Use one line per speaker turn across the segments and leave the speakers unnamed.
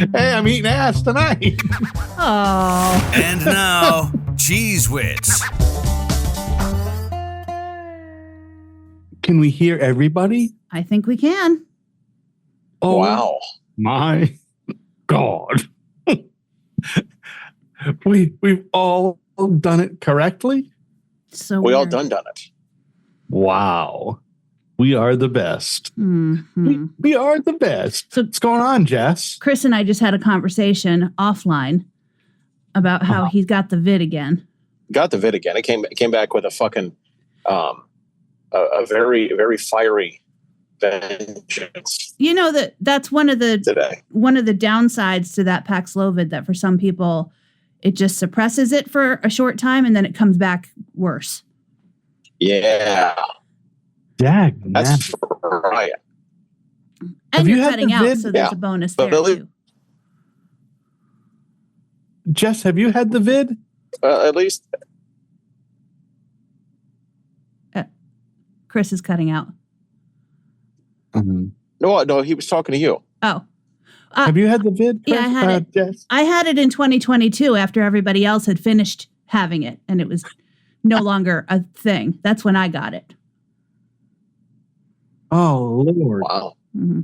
Hey, I'm eating ass tonight.
Oh.
And now, Cheez Wits.
Can we hear everybody?
I think we can.
Oh,
Wow.
my God. We've all done it correctly?
So
We all
weird.
done it.
Wow. We are the best.
Mm-hmm.
We are the best.
So-
What's going on, Jess?
Chris and I just had a conversation offline about how he got the vid again.
Got the vid again. It came back with a fucking a very, very fiery vengeance
You know that's one of the
today.
downsides to that Paxlovid, that for some people it just suppresses it for a short time and then it comes back worse.
Yeah.
Dag,
That's right.
And
Have
you're
you had
cutting
the
out,
vid?
so there's
Yeah.
a bonus
But
there
at least-
too.
Jess, have you had the vid?
At least
Chris is cutting out.
no, he was talking to you.
Oh.
Have you had the vid?
Yeah, I
Chris?
had it.
Jess?
I had it in 2022 after everybody else had finished having it and it was no longer a thing. That's when I got it.
Oh, Lord.
Wow.
Mm-hmm.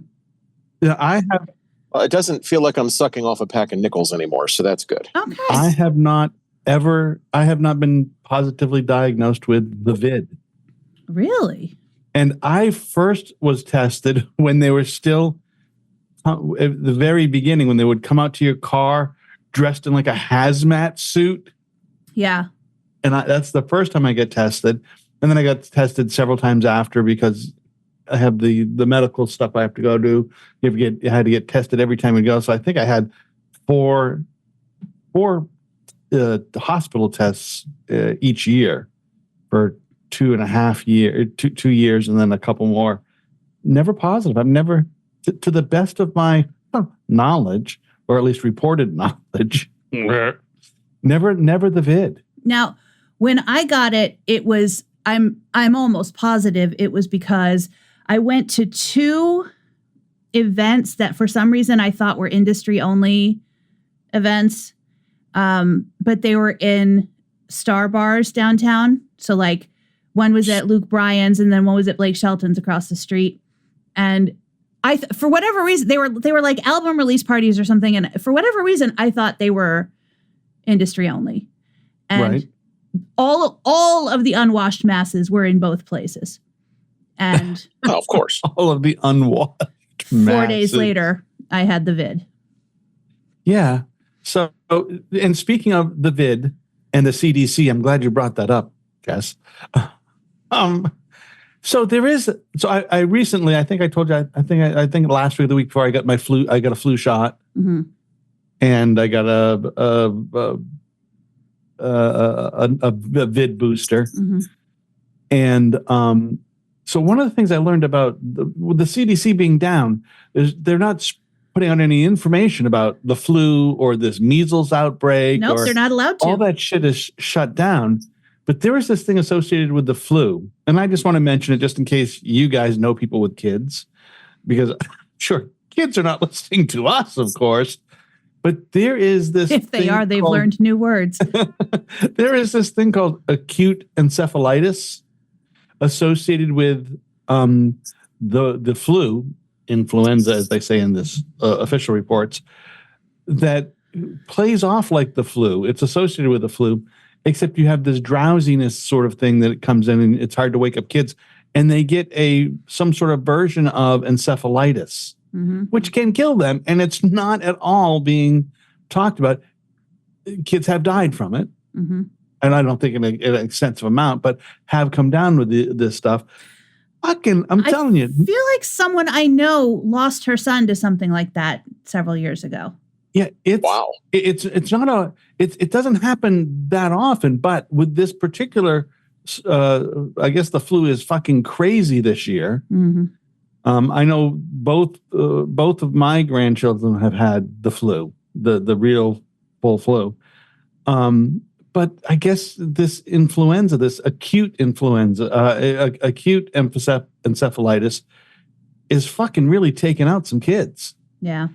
Yeah, I have.
Well, it doesn't feel like I'm sucking off a pack of nickels anymore, so that's good.
Okay.
I have not been positively diagnosed with the vid.
Really?
And I first was tested when they were still at the very beginning, when they would come out to your car dressed in like a hazmat suit.
Yeah.
And that's the first time I get tested. And then I got tested several times after because I have the medical stuff I have to go do. You had to get tested every time you go. So I think I had four hospital tests each year for 2.5 years, 2 years, and then a couple more. Never positive. I've never, to the best of my knowledge, or at least reported knowledge, never the vid.
Now, when I got it, it was I'm almost positive it was because I went to 2 events that for some reason I thought were industry only events, but they were in Star bars downtown. So like one was at Luke Bryan's and then one was at Blake Shelton's across the street. And for whatever reason, they were like album release parties or something. And for whatever reason, I thought they were industry only. And
Right.
all of the unwashed masses were in both places. And
Oh, of course.
All of the unwashed
4 days
masses.
later, I had the vid.
Yeah. So, and speaking of the vid and the CDC, I'm glad you brought that up, Jess. So there is. So I recently, I think I told you. I think last week, or the week before, I got my flu. I got a flu shot,
Mm-hmm.
and I got a vid booster.
Mm-hmm.
And so one of the things I learned about with the CDC being down is they're not putting out any information about the flu or this measles outbreak.
Nope,
or
they're not allowed to.
all that shit is shut down. But there is this thing associated with the flu. And I just want to mention it just in case you guys know people with kids, because sure, kids are not listening to us, of course. But there is this.
If they
thing
are, they've
called-
learned new words.
there is this thing called acute encephalitis associated with the flu, influenza, as they say in this official reports, that plays off like the flu. It's associated with the flu, except you have this drowsiness sort of thing that it comes in, and it's hard to wake up kids, and they get some sort of version of encephalitis,
Mm-hmm.
which can kill them, and it's not at all being talked about. Kids have died from it.
Mm-hmm.
And I don't think in an extensive amount, but have come down with this stuff. I'm telling you.
I feel like someone I know lost her son to something like that several years ago.
Yeah,
Wow.
It's not it doesn't happen that often, but with this particular, I guess the flu is fucking crazy this year.
Mm-hmm.
I know both of my grandchildren have had the flu, the real full flu. But I guess this influenza, this acute influenza, acute encephalitis, is fucking really taking out some kids.
Yeah.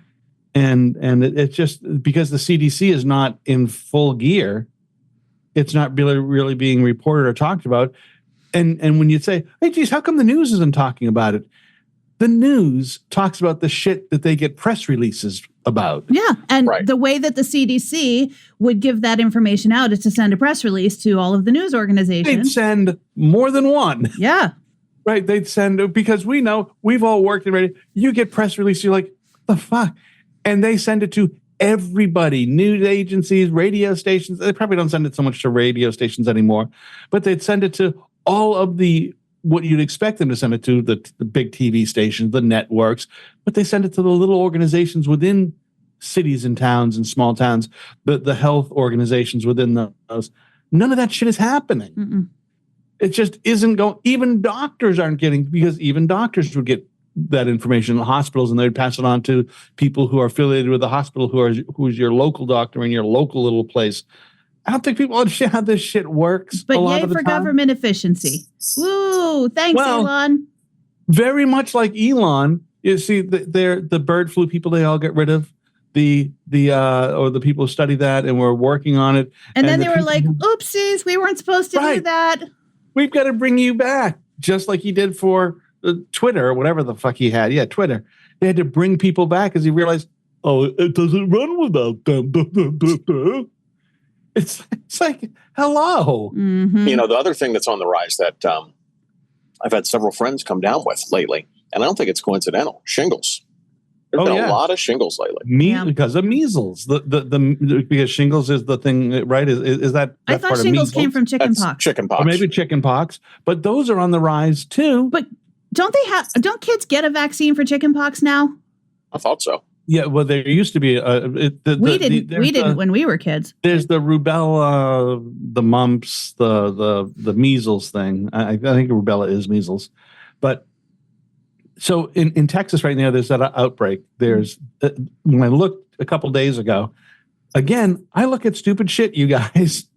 It's just because the CDC is not in full gear. It's not really being reported or talked about. And when you say, hey, geez, how come the news isn't talking about it? The news talks about the shit that they get press releases about.
Yeah. And
Right.
the way that the CDC would give that information out is to send a press release to all of the news
They'd
organizations.
send more than one.
Yeah.
Right. They'd send, because we know we've all worked in radio. You get press release, you're like, the fuck? And they send it to everybody, news agencies, radio stations. They probably don't send it so much to radio stations anymore, but they'd send it to all of the, what you'd expect them to send it to, the big TV stations, the networks, but they send it to the little organizations within cities and towns and small towns, the health organizations within those. None of that shit is happening.
Mm-mm.
It just isn't going. Even doctors aren't getting, because even doctors would get that information in hospitals and they'd pass it on to people who are affiliated with the hospital, who's your local doctor in your local little place. I don't think people understand how this shit works.
But
a lot
yay
of the
for
time.
government efficiency. Woo! Thanks,
Well,
Elon.
Very much like Elon. You see, the bird flu people, they all get rid of the people who study that and were working on it.
And then they were
people
like,
who-
oopsies, we weren't supposed to do
Right.
that.
we've got to bring you back, just like he did for Twitter or whatever the fuck he had. Yeah, Twitter. They had to bring people back because he realized, oh, it doesn't run without them. It's like, hello.
Mm-hmm.
You know, the other thing that's on the rise that I've had several friends come down with lately, and I don't think it's coincidental, shingles. There's been a lot of shingles lately.
Yeah.
Because of measles. Because shingles is the thing, right? Is that
I
that's
thought
part of
shingles
measles?
came from
That's
chickenpox.
chickenpox.
Or maybe chickenpox, but those are on the rise too.
But don't kids get a vaccine for chickenpox now?
I thought so.
Yeah, well, there used to be
We didn't when we were kids.
There's the rubella, the mumps, the measles thing. I think rubella is measles, but so in Texas right now, there's that outbreak. There's when I looked a couple days ago, again, I look at stupid shit, you guys,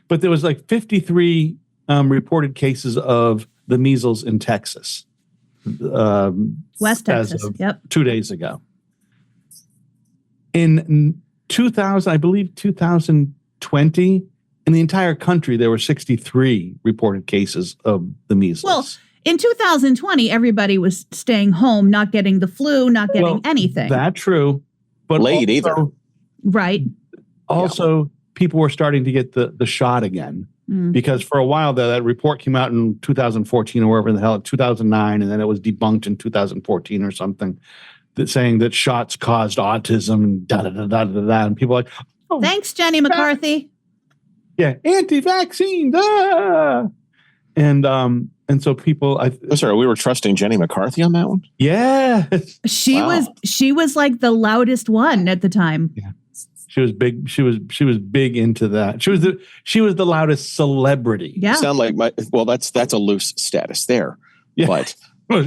but there was like 53 reported cases of the measles in Texas.
West
as
Texas.
of
Yep.
2 days ago. In 2000, I believe 2020, in the entire country, there were 63 reported cases of the measles.
Well, in 2020, everybody was staying home, not getting the flu, not getting anything.
That's true. But
Late either.
Right.
Also, people were starting to get the shot again. Because for a while there, that report came out in 2014 or wherever the hell, 2009, and then it was debunked in 2014 or something, that saying that shots caused autism and da-da-da-da-da-da. And people are like, oh,
Thanks, Jenny McCarthy.
yeah, anti-vaccine. Ah! And so people,
Sorry, we were trusting Jenny McCarthy on that one?
yeah.
She was like the loudest one at the time.
Yeah. She was big. She was big into that. She was the loudest celebrity.
Yeah.
You sound like that's a loose status there.
Yeah.
But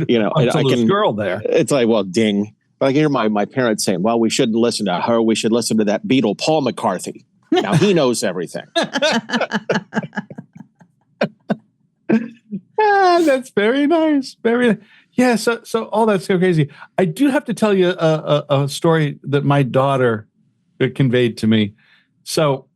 you know,
It's a
I
loose
can
girl there.
It's like, well, ding. But I hear my parents saying, well, we shouldn't listen to her. We should listen to that Beatle, Paul McCarthy. Now he knows everything.
That's very nice. Very yeah. So all that's so crazy. I do have to tell you a story that my daughter conveyed to me. So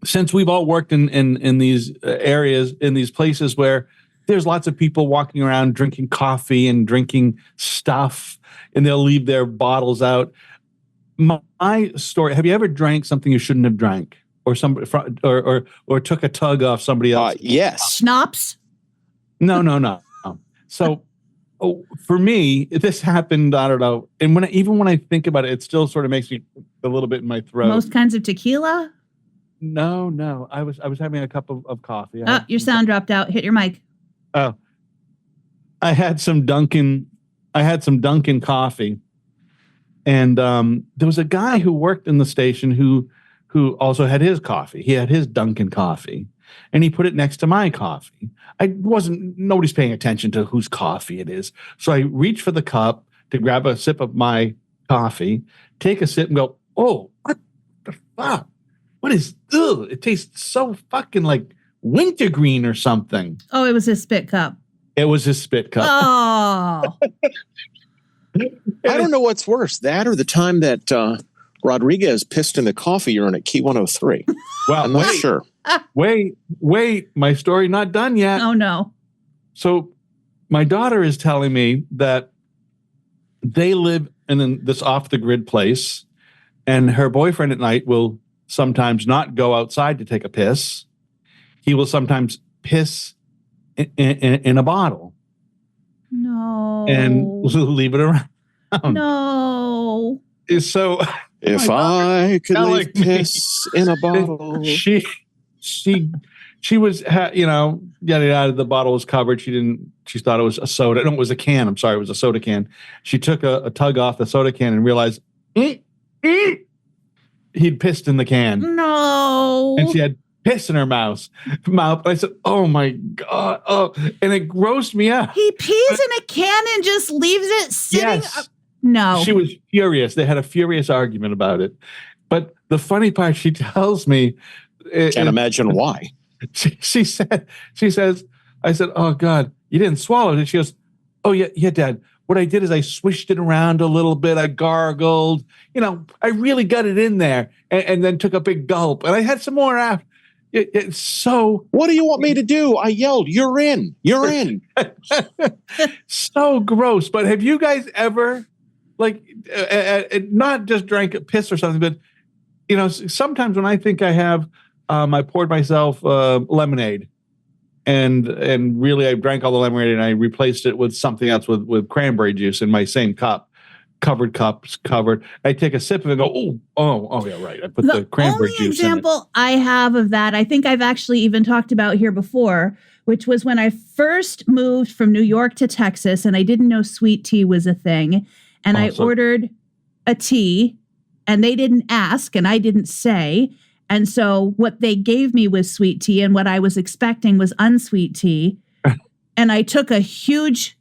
since we've all worked in these areas, in these places where there's lots of people walking around drinking coffee and drinking stuff, and they'll leave their bottles out. My story: have you ever drank something you shouldn't have drank, or or took a tug off somebody else?
Yes.
Schnapps.
No. So for me, this happened, I don't know. And even when I think about it, it still sort of makes me a little bit in my throat.
Most kinds of tequila.
No. I was having a cup of coffee.
Oh, your sound dropped out. Hit your mic.
Oh, I had some Dunkin' coffee. And there was a guy who worked in the station who also had his coffee. He had his Dunkin' coffee. And he put it next to my coffee. Nobody's paying attention to whose coffee it is. So I reach for the cup to grab a sip of my coffee, take a sip and go, oh, what the fuck? What is, ugh, it tastes so fucking like wintergreen or something.
Oh, it was his spit cup.
It was his spit cup.
Oh.
I don't know what's worse, that or the time that Rodriguez pissed in the coffee urn at Key 103.
Well,
I'm not sure.
Wait, my story not done yet.
Oh, no.
So my daughter is telling me that they live in this off-the-grid place, and her boyfriend at night will sometimes not go outside to take a piss. He will sometimes piss in a bottle.
No.
And leave it around.
No.
So
if I could leave piss in a bottle.
She was, getting it out of the bottle was covered. She thought it was a soda. No, it was a can. I'm sorry. It was a soda can. She took a tug off the soda can and realized he'd pissed in the can.
No.
And she had piss in her mouth. I said, oh my God. Oh, and it grossed me out.
He pees in a can and just leaves it sitting.
Yes.
No.
She was furious. They had a furious argument about it. But the funny part, she tells me.
Can't imagine why.
She says, I said, oh God, you didn't swallow it. And she goes, oh yeah, Dad. What I did is I swished it around a little bit. I gargled, I really got it in there and then took a big gulp. And I had some more after. It's so.
What do you want me to do? I yelled, you're in.
So gross. But have you guys ever, not just drank piss or something, but, sometimes when I think I have, I poured myself lemonade, and really I drank all the lemonade and I replaced it with something else with cranberry juice in my same covered cups. I take a sip of it and go, oh yeah, right. I put the cranberry juice in it.
The only example I have of that, I think I've actually even talked about here before, which was when I first moved from New York to Texas and I didn't know sweet tea was a thing. And I ordered a tea and they didn't ask and I didn't say. And so what they gave me was sweet tea and what I was expecting was unsweet tea. And I took a huge,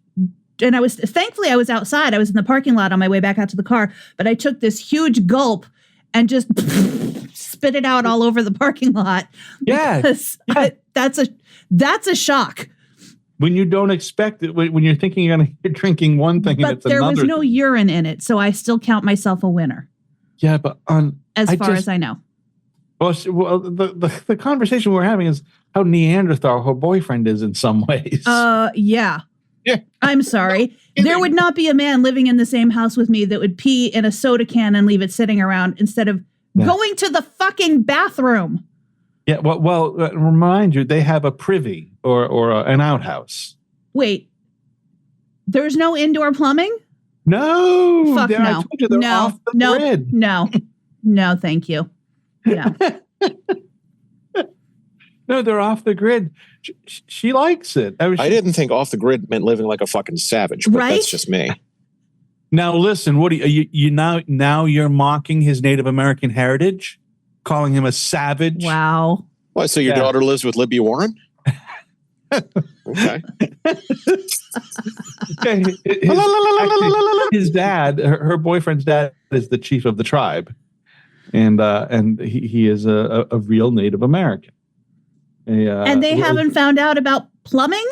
and thankfully I was outside. I was in the parking lot on my way back out to the car, but I took this huge gulp and just spit it out all over the parking lot.
Yeah.
That's a shock.
When you don't expect it, when you're thinking you're drinking one thing,
but
and it's another.
There was no urine in it, so I still count myself a winner.
Yeah, but
as far as I know.
Well, the conversation we're having is how Neanderthal her boyfriend is in some ways.
Yeah.
Yeah.
I'm sorry. There would not be a man living in the same house with me that would pee in a soda can and leave it sitting around instead of going to the fucking bathroom.
Yeah. Well, remind you, they have a privy or an outhouse.
Wait. There's no indoor plumbing?
No.
Fuck no.
I told you they're off the grid.
No, thank you. No.
No, they're off the grid. She likes it.
I didn't think off the grid meant living like a fucking savage, but that's just me.
Now listen, what do you now you're mocking his Native American heritage, calling him a savage.
Wow.
What? So your daughter lives with Libby Warren? Okay.
His dad, her boyfriend's dad, is the chief of the tribe. And he is a real Native American.
And they haven't found out about plumbing?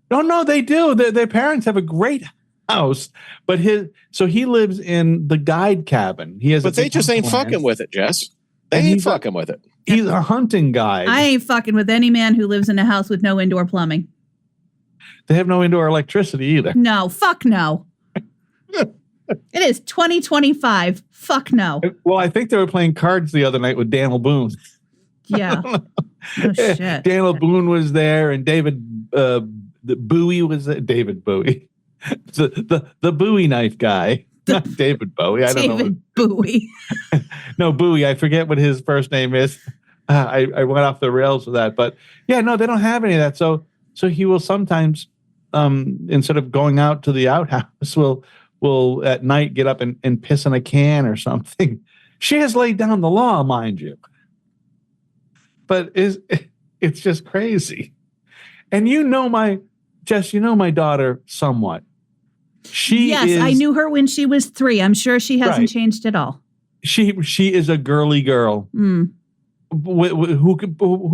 No, they do. Their parents have a great house, but he lives in the guide cabin.
But they just ain't fucking with it, Jess. They ain't fucking with it.
He's a hunting guide.
I ain't fucking with any man who lives in a house with no indoor plumbing.
They have no indoor electricity either.
No, fuck no. It is 2025. Fuck no.
Well, I think they were playing cards the other night with Daniel Boone.
Yeah. Oh, shit.
Daniel Boone was there, and David Bowie was there. David Bowie, the Bowie knife guy, not David Bowie. I don't know.
David Bowie.
No, Bowie. I forget what his first name is. I went off the rails with that, but yeah, no, they don't have any of that. So he will sometimes, instead of going out to the outhouse, will at night get up and piss in a can or something. She has laid down the law, mind you. But it's just crazy. And Jess, you know my daughter somewhat.
I knew her when she was 3. I'm sure she hasn't changed at all.
She is a girly girl who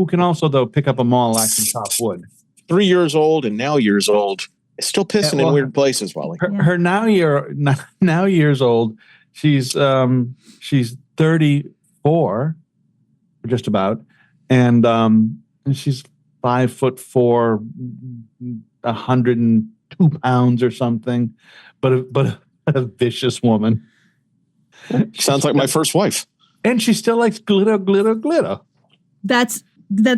can also though pick up a maul axe and chop wood.
3 years old and now years old. It's still pissing in weird places, Wally.
Her now years old. She's 34, just about, and she's 5'4", 102 pounds or something, but a vicious woman.
Sounds like my first wife.
And she still likes glitter, glitter, glitter.
That's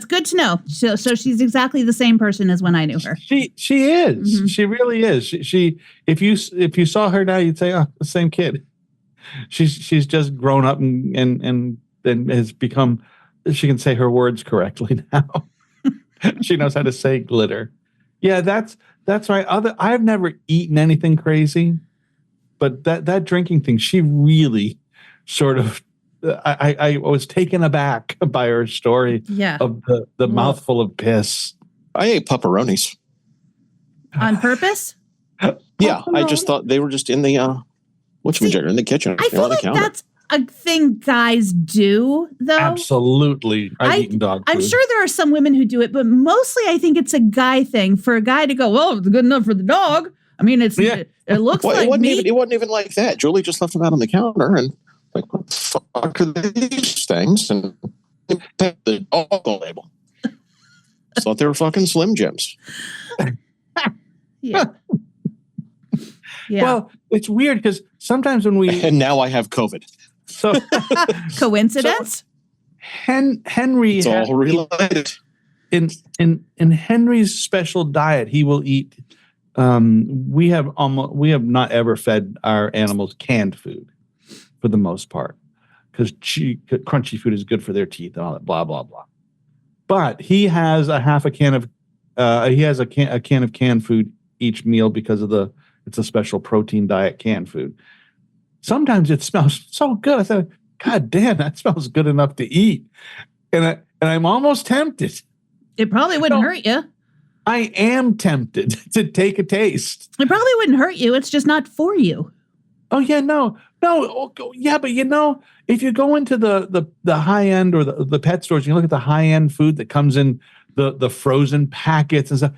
good to know. So she's exactly the same person as when I knew her.
She is. Mm-hmm. She really is. She if you saw her now, you'd say, oh, the same kid. She's just grown up and has become. She can say her words correctly now. She knows how to say glitter. Yeah, that's right. I've never eaten anything crazy, but that drinking thing, she really sort of. I was taken aback by her story of the mouthful of piss.
I ate pepperonis.
On purpose?
Yeah, I just thought they were just in the in the kitchen.
I feel like that's a thing guys do, though.
Absolutely. I've eaten dog food.
I'm sure there are some women who do it, but mostly I think it's a guy thing for a guy to go, well, it's good enough for the dog. I mean, it looks like
it wasn't even like that. Julie just left them out on the counter and like, what the fuck are these things? And the alcohol label. Thought they were fucking Slim Jims.
Yeah.
Well, it's weird because sometimes when we...
And now I have COVID.
So coincidence?
Henry...
It's all related.
In Henry's special diet, he will eat... we have not ever fed our animals canned food. For the most part, because crunchy food is good for their teeth and all that, blah blah blah. But he has a can of canned food each meal because it's a special protein diet canned food. Sometimes it smells so good. I said, God damn, that smells good enough to eat, and I'm almost tempted.
It probably wouldn't hurt you.
I am tempted to take a taste.
It probably wouldn't hurt you. It's just not for you.
Oh yeah, no, yeah, but if you go into the high end or the pet stores, you look at the high end food that comes in the frozen packets and stuff.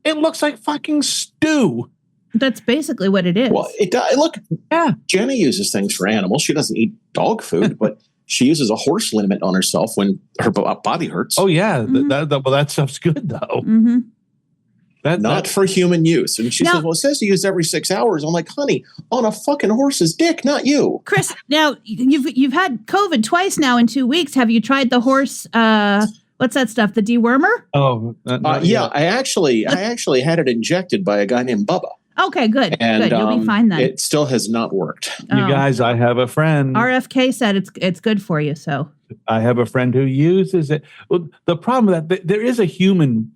It looks like fucking stew.
That's basically what it is.
Well, it does. Look, Jenny uses things for animals. She doesn't eat dog food, but she uses a horse liniment on herself when her body hurts.
Oh yeah, that stuff's good though.
Mm-hmm.
Not for human use. And she says, well, it says to use every 6 hours. I'm like, honey, on a fucking horse's dick, not you.
Chris, now you've had COVID twice now in 2 weeks. Have you tried the horse, what's that stuff, the dewormer?
Oh,
yeah. I actually had it injected by a guy named Bubba.
Okay, good.
And,
good. You'll be fine then.
It still has not worked.
You guys, I have a friend.
RFK said it's good for you, so.
I have a friend who uses it. Well, the problem with that, there is a human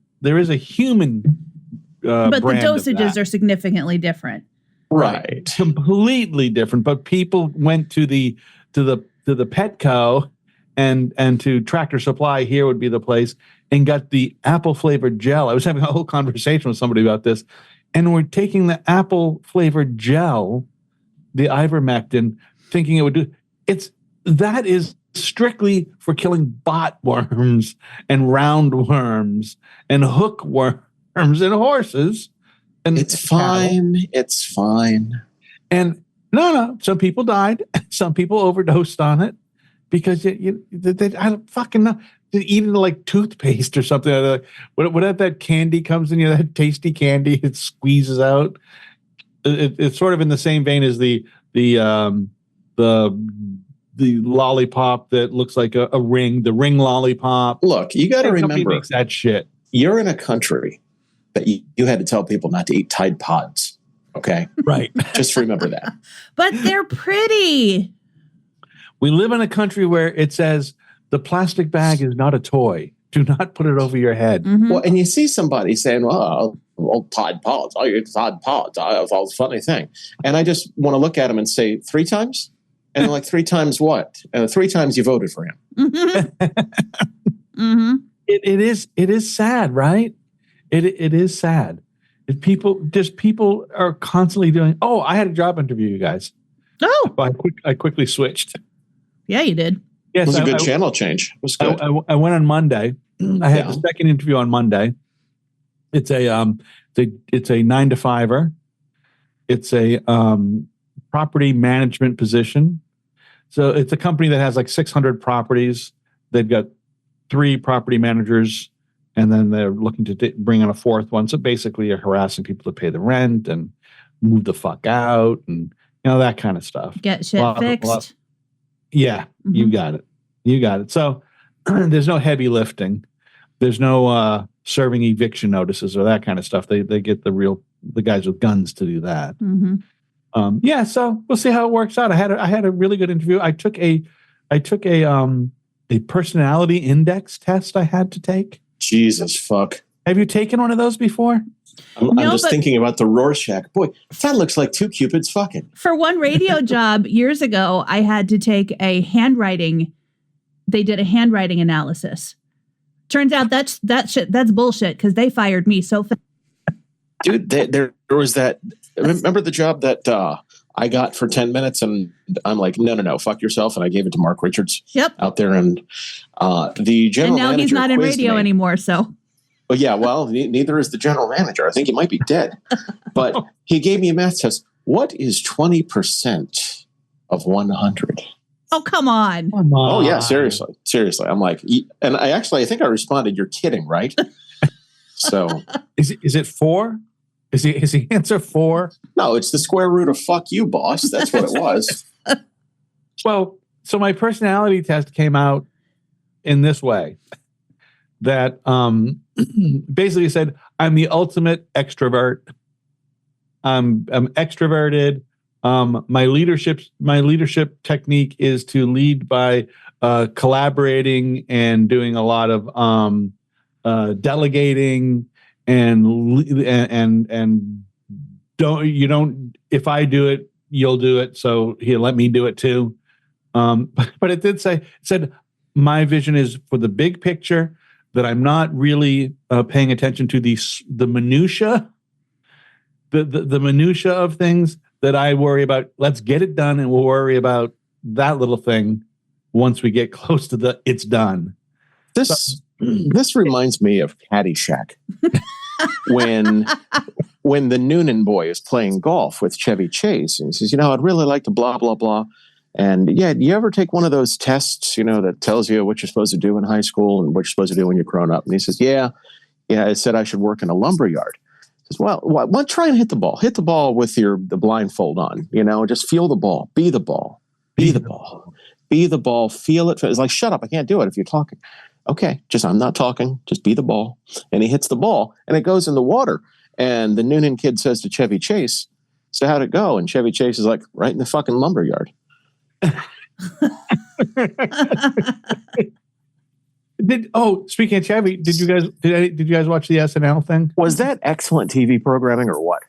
but the dosages are significantly different.
Right.
Completely different. But people went to the Petco and to Tractor Supply, here would be the place, and got the apple flavored gel. I was having a whole conversation with somebody about this, and we're taking the apple flavored gel, the ivermectin, thinking it would do that is strictly for killing bot worms and roundworms and hookworms and horses. And
it's fine. It's fine.
And no, some people died. Some people overdosed on it because they I don't fucking know. Eating like toothpaste or something. Whatever that candy comes in, that tasty candy, it squeezes out. It's sort of in the same vein as the lollipop that looks like a ring, the ring lollipop.
Look, you got to remember
makes that shit.
You're in a country that you had to tell people not to eat Tide Pods. Okay,
right.
Just remember that.
But they're pretty.
We live in a country where it says the plastic bag is not a toy. Do not put it over your head.
Mm-hmm.
Well, and you see somebody saying, well, Tide Pods. I eat Tide Pods. It's a funny thing. And I just want to look at him and say, 3 times? And they're like, 3 times what? 3 times you voted for him.
Mm-hmm.
It is sad, right? It is sad. People are constantly doing. Oh, I had a job interview, you guys.
Oh,
I quickly switched.
Yeah, you did.
Yes,
it was a good channel change. It was good.
I went on Monday. I had the second interview on Monday. It's a It's a 9 to 5er. It's a property management position. So it's a company that has like 600 properties. They've got 3 property managers, and then they're looking to bring in a 4th one. So basically, you're harassing people to pay the rent and move the fuck out, and that kind of stuff.
Get shit fixed.
Yeah, you got it. You got it. So there's no heavy lifting. There's no serving eviction notices or that kind of stuff. They get the guys with guns to do that. So we'll see how it works out. I had a really good interview. I took a personality index test I had to take.
Jesus fuck.
Have you taken one of those before?
I'm just thinking about the Rorschach. Boy, that looks like 2 Cupids fucking.
For one radio job years ago, I had to take a handwriting. They did a handwriting analysis. Turns out that's bullshit because they fired me so fast.
Dude, there was that. Remember the job that I got for 10 minutes, and I'm like, no, fuck yourself, and I gave it to Mark Richards.
Yep.
Out there, and the general manager.
And now he's not in radio anymore, so.
Well, yeah, neither is the general manager. I think he might be dead. But he gave me a math test. What is 20% of 100?
Oh, come on.
Oh, yeah, seriously. I'm like, and I think I responded, you're kidding, right? So.
Is it 4? Is the answer 4?
No, it's the square root of fuck you, boss. That's what it was.
Well, so my personality test came out in this way. That basically said, I'm the ultimate extrovert. I'm extroverted. My leadership technique is to lead by collaborating and doing a lot of delegating and don't if I do it, you'll do it. So he'll let me do it too. But it said my vision is for the big picture. That I'm not really paying attention to the minutia, the minutia of things that I worry about. Let's get it done, and we'll worry about that little thing once we get close to it's done.
This reminds me of Caddyshack when the Noonan boy is playing golf with Chevy Chase, and he says, I'd really like to blah blah blah. And yeah, do you ever take one of those tests, that tells you what you're supposed to do in high school and what you're supposed to do when you're grown up? And he says, yeah, it said I should work in a lumber yard. He says, well, try and hit the ball. Hit the ball with the blindfold on, just feel the ball, be the ball, be the ball, be the ball, feel it. It's like, shut up, I can't do it if you're talking. Okay, I'm not talking, just be the ball. And he hits the ball and it goes in the water. And the Noonan kid says to Chevy Chase, so how'd it go? And Chevy Chase is like, right in the fucking lumber yard.
Speaking of Chevy, did you guys watch the SNL thing?
Was that excellent TV programming or what?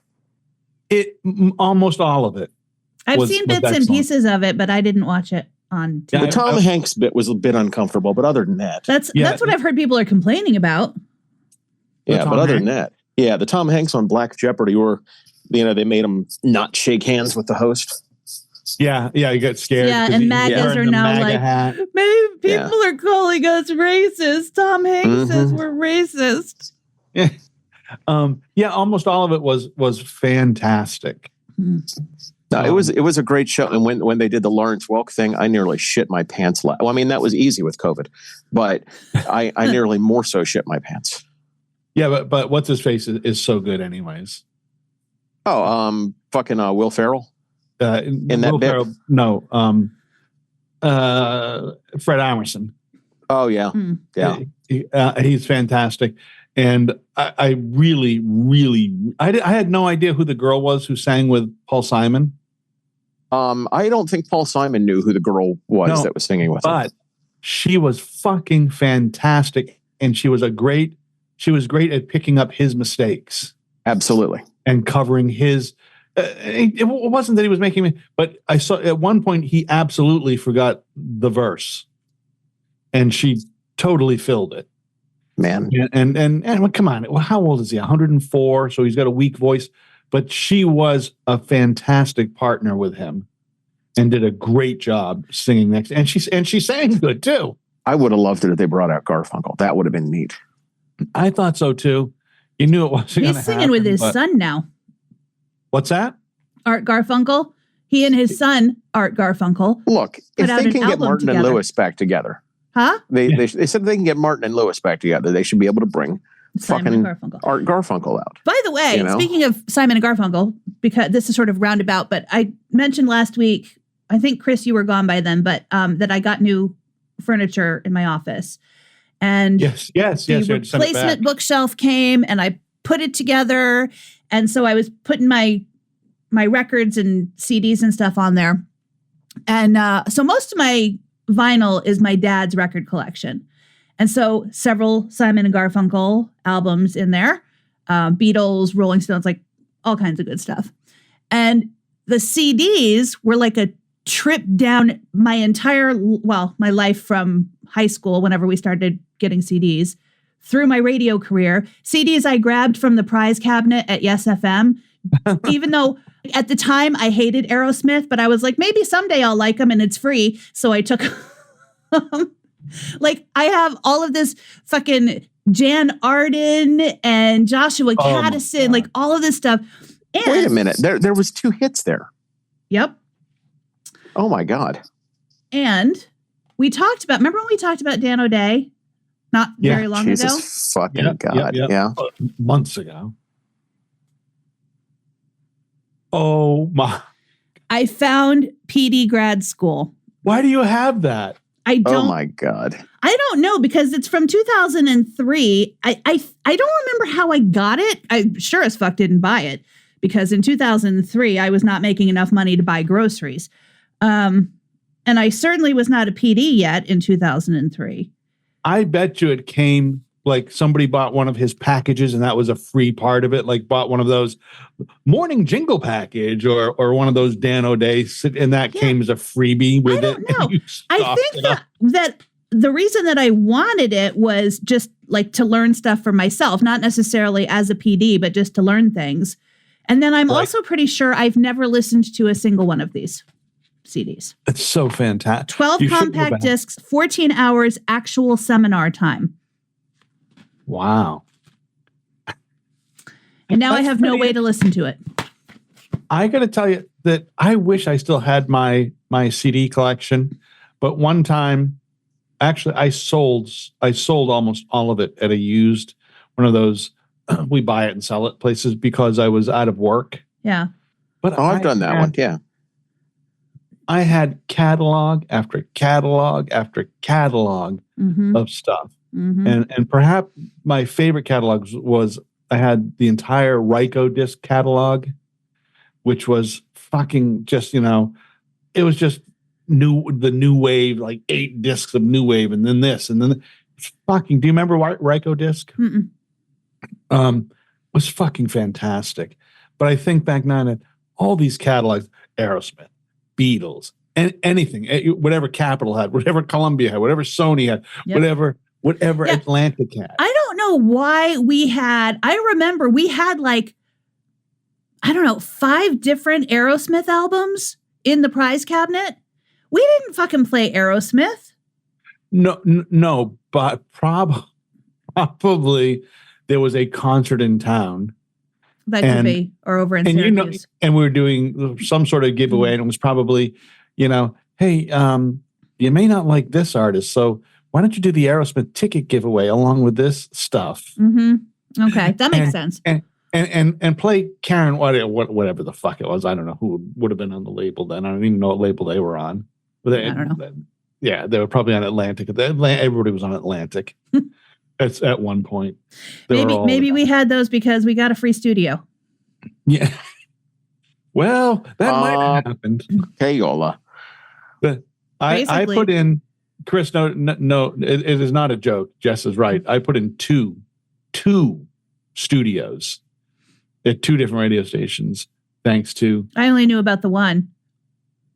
Almost all of it.
I've seen bits and pieces of it, but I didn't watch it on TV.
The Tom Hanks bit was a bit uncomfortable, but other than that,
that's what I've heard people are complaining about.
Yeah, but other than that, the Tom Hanks on Black Jeopardy, or they made him not shake hands with the host.
Yeah, you got scared.
Yeah, and MAGAs are now like, maybe people are calling us racist. Tom Hanks says we're racist.
Yeah, almost all of it was fantastic.
No, it was a great show. And when they did the Lawrence Welk thing, I nearly shit my pants. Well, I mean, that was easy with COVID, but I nearly more so shit my pants.
Yeah, but what's his face is so good, anyways.
Oh, fucking Will Ferrell. In that bit?
No. Fred Armisen.
Oh, yeah. Yeah.
He's fantastic. And I really, really, I had no idea who the girl was who sang with Paul Simon.
I don't think Paul Simon knew who the girl was that was singing with him.
But she was fucking fantastic. And she was great at picking up his mistakes.
Absolutely.
And covering his... it wasn't that he was making me, but I saw at one point he absolutely forgot the verse, and she totally filled it.
Man,
and come on, how old is he? 104, so he's got a weak voice, but she was a fantastic partner with him, and did a great job singing next. And she sang good too.
I would have loved it if they brought out Garfunkel. That would have been neat.
I thought so too. You knew it wasn't going to
He's
happen.
singing with his
but-
son now,
What's that?
Art Garfunkel. He and his son, Art Garfunkel.
Look, if
out
they
an
can get
album
Martin and
together.
Lewis back together,
Huh?
they said they can get Martin and Lewis back together. They should be able to bring
Simon and
fucking
Garfunkel.
Art Garfunkel out.
By the way,
You know?
speaking of Simon and Garfunkel, because this is sort of roundabout, but I mentioned last week, I think, Chris, you were gone by then, but that I got new furniture in my office. And
Yes.
the
You had to send it back.
replacement bookshelf came and I put it together. And so I was putting my records and CDs and stuff on there. And so most of my vinyl is my dad's record collection. And so several Simon and Garfunkel albums in there, Beatles, Rolling Stones, like all kinds of good stuff. And the CDs were like a trip down my life from high school, whenever we started getting CDs, through my radio career. CDs I grabbed from the prize cabinet at Yes FM, even though at the time I hated Aerosmith, but I was like, maybe someday I'll like them and it's free. So I took like I have all of this fucking Jan Arden and Joshua
Oh my
Caddison,
God.
like all of this stuff. And,
Wait a minute. There was 2 hits there.
Yep.
Oh my God.
And we talked about, remember when we talked about Dan O'Day? Not
Yeah,
very long ago.
Jesus fucking
Yep,
God.
yep.
Yeah.
Months ago. Oh my.
I found PD grad school.
Why do you have that?
I
Oh
don't
my God.
I don't know because it's from 2003. I don't remember how I got it. I sure as fuck didn't buy it because in 2003 I was not making enough money to buy groceries. And I certainly was not a PD yet in 2003.
I bet you it came like somebody bought one of his packages and that was a free part of it. Like bought one of those morning jingle package or one of those Dan O'Day and that
Yeah.
came as a freebie with
I don't
it.
know.
and you
I
stocked
think
it up.
that the reason that I wanted it was just like to learn stuff for myself, not necessarily as a PD, but just to learn things. And then I'm
Right.
also pretty sure I've never listened to a single one of these CDs.
It's so fantastic.
12
You should go
compact
back.
discs, 14 hours actual seminar time.
Wow.
And now I
That's
have no
pretty
way to listen to it.
I got to tell you that I wish I still had my CD collection, but one time, actually, I sold almost all of it at a used one of those we buy it and sell it places because I was out of work.
Yeah.
But
Oh, I've done that one. Yeah.
I had catalog after catalog after catalog
Mm-hmm.
of stuff,
Mm-hmm.
and perhaps my favorite catalogs was I had the entire Ryko disc catalog, which was fucking just it was just the new wave, like 8 discs of new wave, and then this, and then fucking. Do you remember Ryko disc?
Mm-mm.
Was fucking fantastic. But I think back now that all these catalogs, Aerosmith, Beatles, and anything, whatever Capitol had, whatever Columbia had, whatever Sony had,
Yep.
whatever
Yeah.
Atlantic had.
I don't know why I remember we had like, I don't know, 5 different Aerosmith albums in the prize cabinet. We didn't fucking play Aerosmith.
No, but probably there was a concert in town,
That could
And-
be, or over in
and
Syracuse.
and we were doing some sort of giveaway, and it was probably, hey, you may not like this artist, so why don't you do the Aerosmith ticket giveaway along with this stuff,
Mm-hmm. Okay, that makes sense.
and play Karen whatever the fuck it was. I don't know who would have been on the label then. I don't even know what label they were on. But
I don't know.
Yeah, they were probably on Atlantic. Everybody was on Atlantic. It's at one point. They were all
Maybe
over
we
that.
had those because we got a free studio.
Yeah. Well, that might have happened.
Okay, Yola.
But I
Basically.
put in, Chris, no, it is not a joke. Jess is right. I put in two studios at 2 different radio stations, thanks to,
I only knew about the one.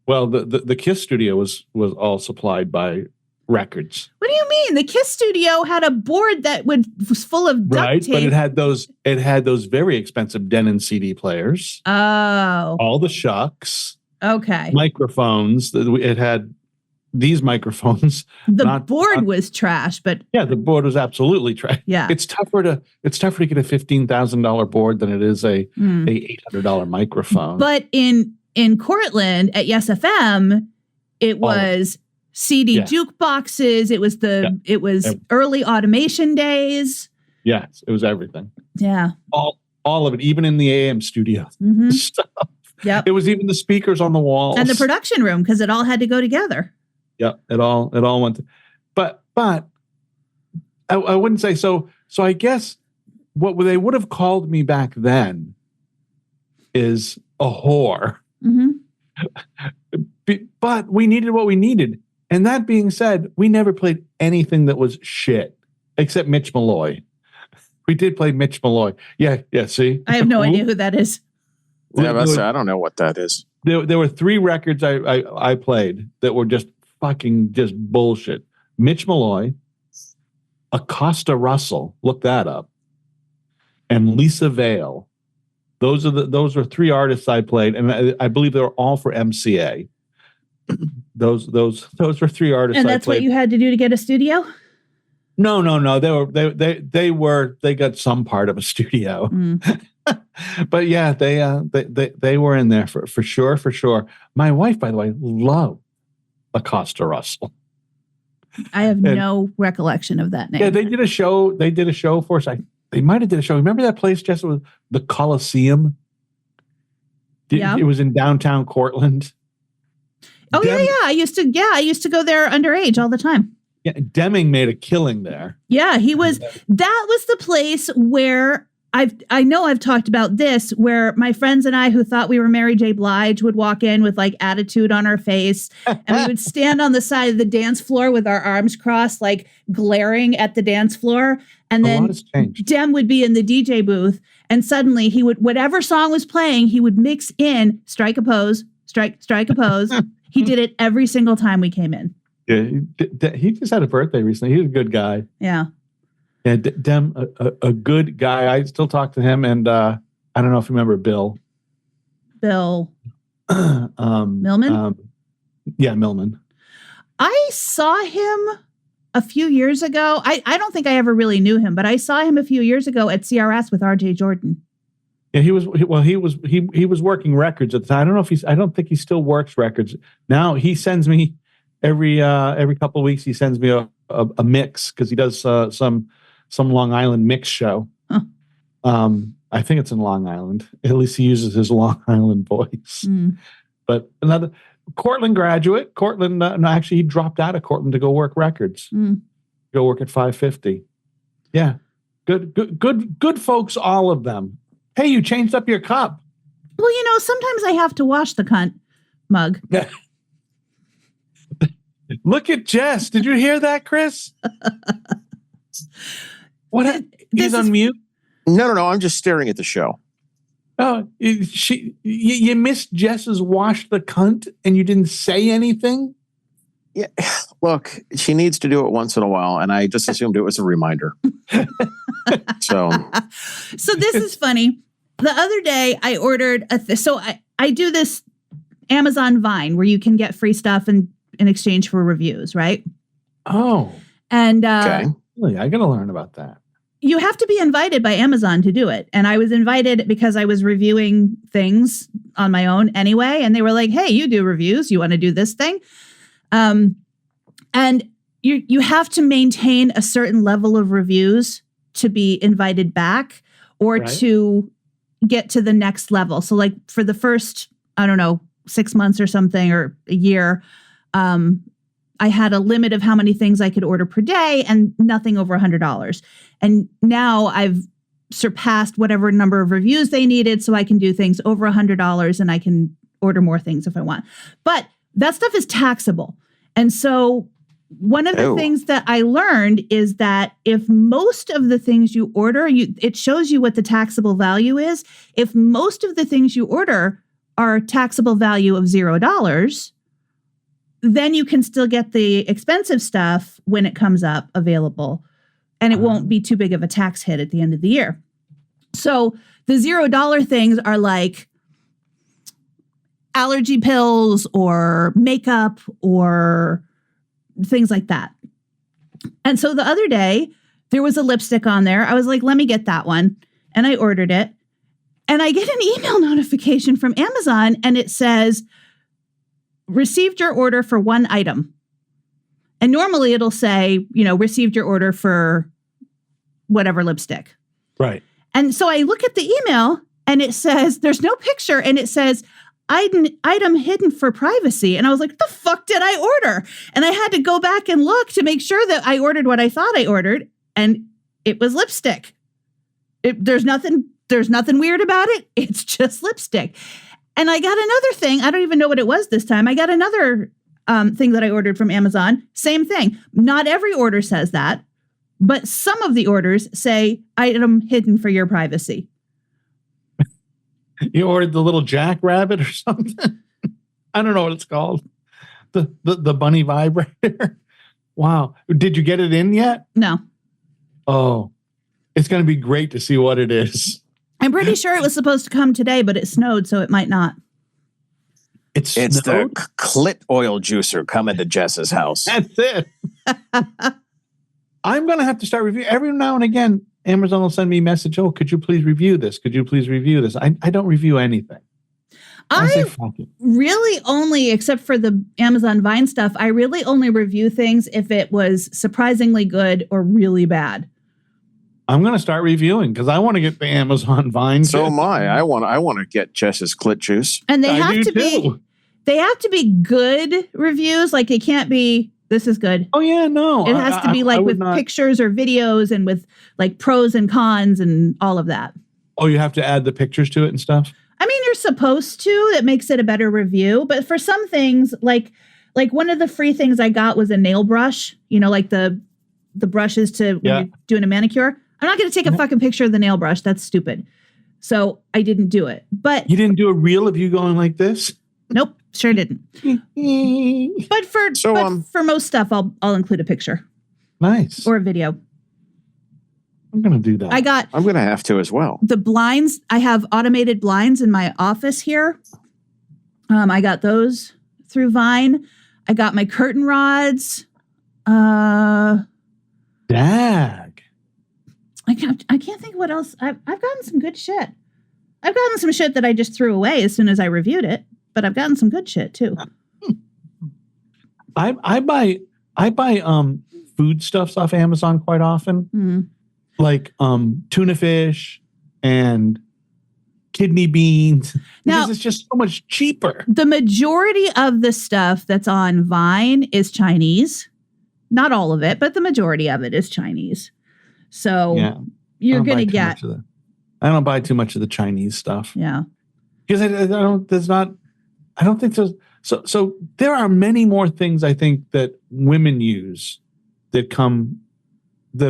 well, the Kiss studio was all supplied by Records.
What do you mean? The Kiss studio had a board that was full of duct
Right.
tape.
But it had those very expensive Denon CD players,
Oh,
all the shucks,
okay.
microphones. It had these microphones.
The board was trash, but
yeah, the board was absolutely trash.
Yeah.
It's tougher to get a $15,000 board than it is a $800 microphone.
But in Cortland at Yes FM, it was CD jukeboxes. It was early automation days.
Yes, it was everything.
Yeah.
All of it, even in the AM studio stuff.
Yep.
It was even the speakers on the walls.
And the production room, because it all had to go together.
Yeah, it all went to, but I wouldn't say so. So I guess what they would have called me back then is a whore. But we needed what we needed. And that being said, we never played anything that was shit except Mitch Malloy. We did play Mitch Malloy. Yeah. See,
I have no idea who that is.
Yeah, I don't know what that is.
There were 3 records I played that were just bullshit. Mitch Malloy, Acosta Russell, look that up, and Lisa Vale. Those are 3 artists I played, and I believe they were all for MCA. Those were 3 artists.
And that's
I played.
what you had to do to get a studio?
No. They got some part of a studio. But yeah, they were in there for sure. My wife, by the way, loved Acosta Russell.
I have no recollection of that name.
Yeah, they did a show. They did a show for us. They might have did a show. Remember that place, Jess? It was the Coliseum. It was in downtown Cortland.
Oh yeah. I used to go there underage all the time.
Yeah, Deming made a killing there.
Yeah, he was. That was the place where I know I've talked about this, where my friends and I who thought we were Mary J. Blige would walk in with like attitude on our face, and we would stand on the side of the dance floor with our arms crossed, like glaring at the dance floor. And then Dem would be in the DJ booth, and suddenly he would, whatever song was playing, he would mix in strike a pose, strike a pose. He did it every single time we came in.
Yeah, he just had a birthday recently. He's a good guy.
Yeah.
Yeah, Dem, a good guy. I still talk to him, and I don't know if you remember Bill.
Millman?
Yeah, Millman.
I saw him a few years ago. I don't think I ever really knew him, but I saw him a few years ago at CRS with RJ Jordan.
Yeah, he was working records at the time. I don't think he still works records. Now he sends me every couple of weeks, he sends me a mix, because he does some Long Island mix show. Huh. I think it's in Long Island. At least he uses his Long Island voice. But another Cortland graduate. Cortland, no, actually, he dropped out of Cortland to go work records. Go work at 550. Yeah, good folks, all of them. Hey, you changed up your cup.
Well, sometimes I have to wash the cunt mug.
Look at Jess. Did you hear that, Chris? What? He's on mute?
No. I'm just staring at the show.
Oh, you missed Jess's wash the cunt and you didn't say anything?
Yeah. Look, she needs to do it once in a while, and I just assumed it was a reminder. So
this is funny. The other day I ordered I do this Amazon Vine where you can get free stuff in exchange for reviews, right?
Oh.
And
really, I got to learn about that.
You have to be invited by Amazon to do it. And I was invited because I was reviewing things on my own anyway. And they were like, hey, you do reviews. You want to do this thing? And you have to maintain a certain level of reviews to be invited back or to get to the next level. So like for the first, 6 months or something, or a year, I had a limit of how many things I could order per day and nothing over $100. And now I've surpassed whatever number of reviews they needed, so I can do things over $100 and I can order more things if I want. But that stuff is taxable. And so one of the things that I learned is that if most of the things you order, it shows you what the taxable value is. If most of the things you order are taxable value of $0, then you can still get the expensive stuff when it comes up available, and it won't be too big of a tax hit at the end of the year. So the $0 things are like allergy pills or makeup or things like that. And so the other day, there was a lipstick on there. I was like, let me get that one. And I ordered it. And I get an email notification from Amazon, and it says, received your order for one item. And normally it'll say, received your order for whatever lipstick.
Right.
And so I look at the email, and it says, there's no picture, and it says, item hidden for privacy. And I was like, what the fuck did I order? And I had to go back and look to make sure that I ordered what I thought I ordered. And it was lipstick. There's nothing weird about it. It's just lipstick. And I got another thing. I don't even know what it was this time. I got another thing that I ordered from Amazon. Same thing. Not every order says that, but some of the orders say item hidden for your privacy.
You ordered the little jackrabbit or something? I don't know what it's called. The bunny vibrator. Wow. Did you get it in yet?
No.
Oh, it's going to be great to see what it is.
I'm pretty sure it was supposed to come today, but it snowed, so it might not.
It's
the clit oil juicer coming to Jess's house.
That's it. I'm going to have to start reviewing. Every now and again, Amazon will send me a message. Oh, could you please review this? Could you please review this? I don't review anything.
I really only, except for the Amazon Vine stuff, I really only review things if it was surprisingly good or really bad.
I'm going to start reviewing because I want to get the Amazon Vine.
So am I. I want to get Jess's clit juice.
And they have to be good reviews. Like it can't be, this is good.
Oh yeah, no.
It has to be with pictures or videos and with like pros and cons and all of that.
Oh, you have to add the pictures to it and stuff?
I mean, you're supposed to. That makes it a better review. But for some things, like one of the free things I got was a nail brush, like the brushes to when you're doing a manicure. I'm not going to take a fucking picture of the nail brush. That's stupid. So I didn't do it. But
you didn't do a reel of you going like this?
Nope, sure didn't. But for most stuff, I'll include a picture.
Nice.
Or a video.
I'm going to do that.
I'm going to have to as well.
The blinds, I have automated blinds in my office here. I got those through Vine. I got my curtain rods.
Dag.
I can't think what else. I've gotten some good shit. I've gotten some shit that I just threw away as soon as I reviewed it, but I've gotten some good shit too.
I buy food stuffs off Amazon quite often.
Mm-hmm.
Like tuna fish and kidney beans. Because it's just so much cheaper.
The majority of the stuff that's on Vine is Chinese. Not all of it, but the majority of it is Chinese. So you're going to get...
I don't buy too much of the Chinese stuff.
Yeah.
Because I don't think there's... So there are many more things I think that women use that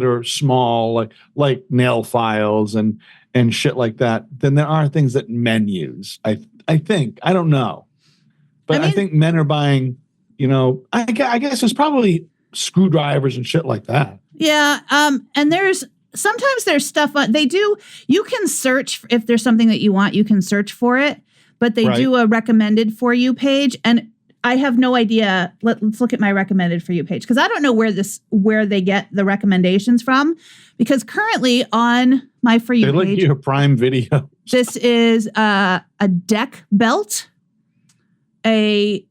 are small, like nail files and shit like that, than there are things that men use. I think. I don't know. But I think men are buying, I guess it's probably screwdrivers and shit like that.
Yeah. And sometimes there's stuff you can search if there's something that you want, you can search for it, but they do a recommended for you page. And I have no idea. Let's look at my recommended for you page. Cause I don't know where they get the recommendations from, because currently on my for you page,
they link you a Prime Video.
This is a deck belt, a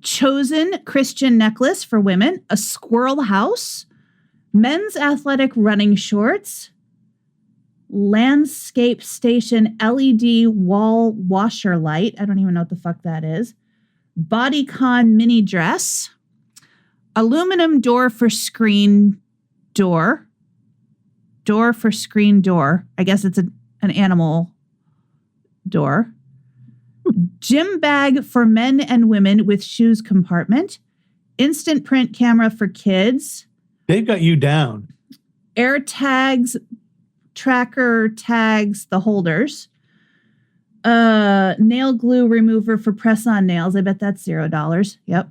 chosen Christian necklace for women, a squirrel house, men's athletic running shorts, landscape station LED wall washer light. I don't even know what the fuck that is. Bodycon mini dress, aluminum door for screen door. Door for screen door. I guess it's an animal door. Gym bag for men and women with shoes compartment. Instant print camera for kids.
They've got you down.
Air tags, tracker tags, the holders. Nail glue remover for press-on nails. I bet that's $0. Yep.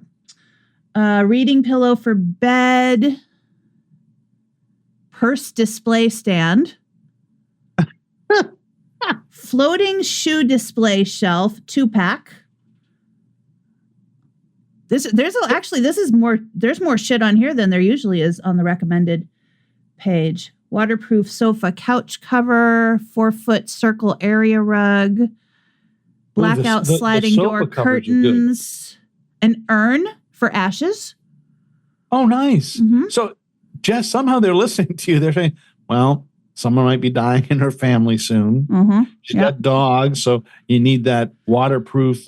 Reading pillow for bed. Purse display stand. Floating shoe display shelf, 2-pack. There's more shit on here than there usually is on the recommended page. Waterproof sofa couch cover, 4-foot circle area rug, blackout sliding door curtains, an urn for ashes.
Oh, nice.
Mm-hmm.
So, Jess, somehow they're listening to you. They're saying, well, someone might be dying in her family soon.
Mm-hmm.
She's got dogs, so you need that waterproof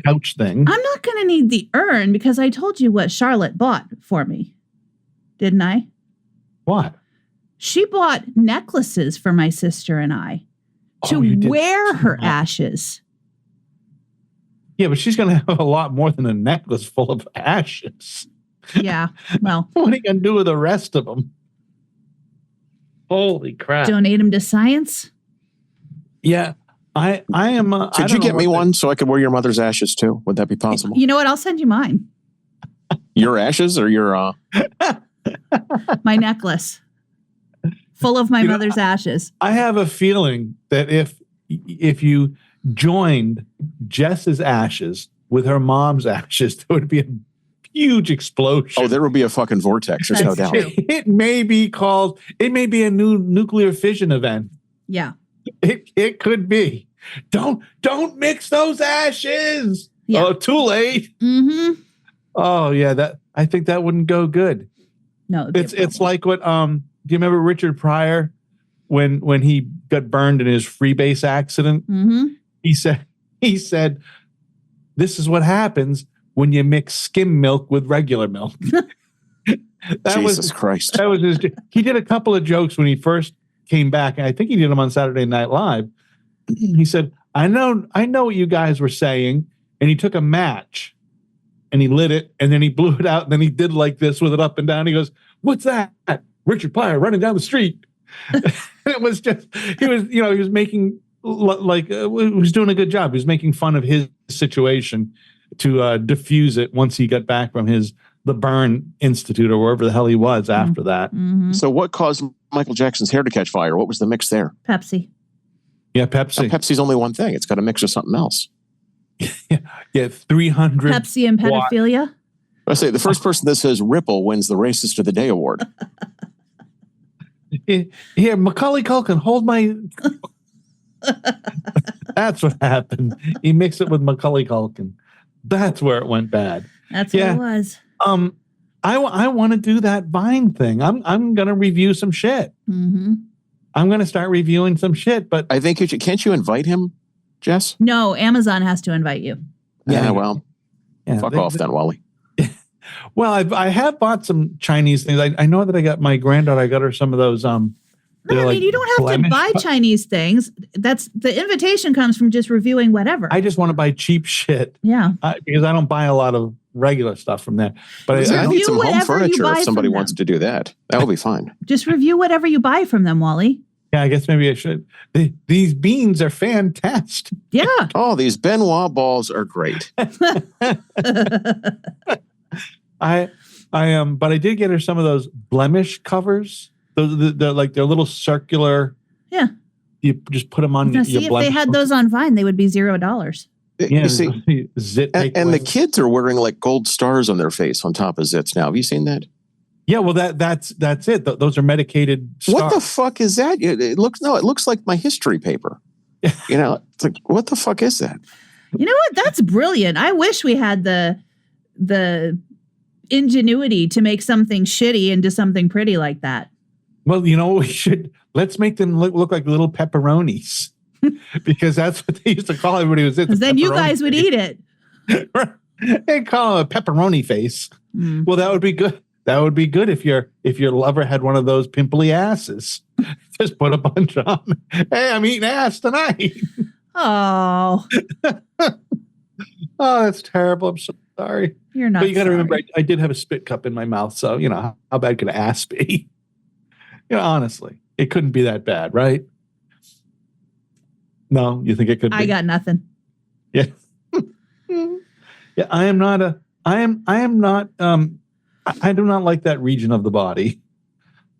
couch thing.
I'm not going to need the urn because I told you what Charlotte bought for me. Didn't I?
What?
She bought necklaces for my sister and I to wear her ashes.
Yeah, but she's going to have a lot more than a necklace full of ashes.
Yeah, well.
What are you going to do with the rest of them? Holy crap.
Donate them to science?
Yeah, I am.
Could you get me one so I could wear your mother's ashes too? Would that be possible?
You know what? I'll send you mine.
Your ashes or your...
My necklace. Full of my mother's ashes.
I have a feeling that if you joined Jess's ashes with her mom's ashes, there would be a huge explosion.
Oh, there will be a fucking vortex. There's no doubt.
It may be a new nuclear fission event.
Yeah.
It could be. Don't mix those ashes.
Yeah.
Oh, too late.
Mm-hmm.
Oh yeah, I think that wouldn't go good.
No,
it's like what do you remember Richard Pryor when he got burned in his freebase accident?
Mm-hmm.
He said, this is what happens when you mix skim milk with regular milk.
Jesus Christ.
That was he did a couple of jokes when he first came back, and I think he did them on Saturday Night Live. He said, I know what you guys were saying, and he took a match and he lit it, and then he blew it out, and then he did like this with it up and down. He goes, what's that? Richard Pryor running down the street. It was just, he was making he was doing a good job. He was making fun of his situation to diffuse it once he got back from the burn institute or wherever the hell he was after that.
Mm-hmm.
So what caused Michael Jackson's hair to catch fire? What was the mix there?
Pepsi.
Yeah, Pepsi.
Now, Pepsi's only one thing. It's got a mix of something else.
Yeah, 300.
Pepsi and pedophilia.
I say the first person that says Ripple wins the Racist of the Day award.
Here, Macaulay Culkin, hold my. That's what happened. He mixed it with Macaulay Culkin. That's where it went bad.
That's what it was.
I want to do that Vine thing. I'm gonna review some shit.
Mm-hmm.
I'm gonna start reviewing some shit. But
I think can't you invite him, Jess?
No, Amazon has to invite you.
Yeah, well, fuck off then, Wally.
Well, I have bought some Chinese things. I know that I got my granddaughter. I got her some of those.
No, I mean, you don't have to buy Chinese things. That's the invitation comes from just reviewing whatever.
I just want to buy cheap shit.
Yeah,
because I don't buy a lot of regular stuff from there. But
I need some home furniture if somebody wants to do that. That will be fine.
Just review whatever you buy from them, Wally.
Yeah, I guess maybe I should. These beans are fantastic.
Yeah.
Oh, these Benoit balls are great.
I but I did get her some of those blemish covers. They're like they're little circular.
Yeah.
You just put them on your
see, if they had those on Vine, they would be $0.
Yeah,
you see,
zit
and the kids are wearing like gold stars on their face on top of zits now. Have you seen that?
Yeah, well, that's it. Those are medicated stars.
What the fuck is that? It looks like my history paper. It's like, what the fuck is that?
You know what? That's brilliant. I wish we had the ingenuity to make something shitty into something pretty like that.
Well, let's make them look like little pepperonis. Because that's what they used to call everybody was it.
Because then you guys would eat it.
They call it a pepperoni face.
Mm.
Well, that would be good. That would be good if your lover had one of those pimply asses. Just put a bunch on. Hey, I'm eating ass tonight.
Oh.
Oh, that's terrible. I'm so sorry.
You're not.
But you got to
sorry.
remember, I did have a spit cup in my mouth, so how bad could ass be? Honestly, it couldn't be that bad, right? No, you think it could be?
I got nothing.
Yeah. Yeah, I am not. I do not like that region of the body.